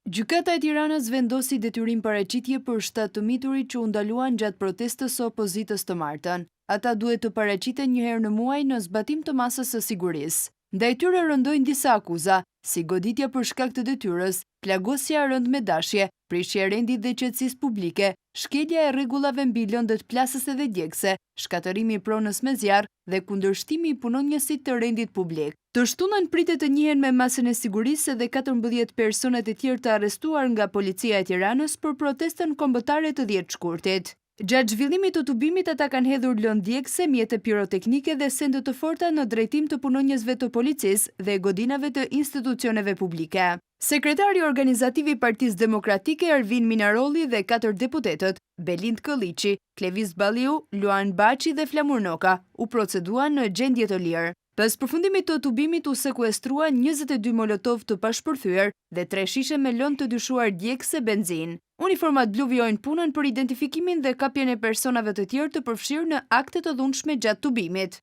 Gjykata e Tiranës vendosi detyrim paraqitje për 7 të miturit që u ndaluan gjatë protestës së opozitës të martën. Ata duhet të paraqiten një herë në muaj në zbatim të masës së sigurisë. Ndaj tyre rëndojnë disa akuza, si goditja për shkak të detyrës, plagosja rënd me dashje, prishje e rendit dhe qetësisë publike, shkelja e rregullave mbi lëndët plasëse dhe djegëse, shkatërimi i pronës me zjarr dhe kundërshtimi i punonjësit të rendit publik. Të shtunën pritet të njihen me masën e sigurisë edhe 14 personat e tjerë të arrestuar nga policia e Tiranës për protestën kombëtare të 10 shkurtit. Gjatë zhvillimit të tubimit ata kanë hedhur lëndë djegëse, mjete piroteknike dhe sende të forta në drejtim të punonjësve të policisë dhe godinave të institucioneve publike. Sekretari organizativ i Partisë Demokratike Ervin Minarolli dhe 4 deputetët, Belind Këlliçi, Klevis Balliu, Luan Baçi dhe Flamur Noka, u proceduan në gjendje të lirë. Pas përfundimit të tubimit u sekuestruan 22 molotov të pashpërthyer dhe 3 shishe me lëndë të dyshuar djegëse benzinë. Uniformat blu vijojnë punën për identifikimin dhe kapjen e personave të tjerë të përfshirë në akte të dhunshme gjatë tubimit.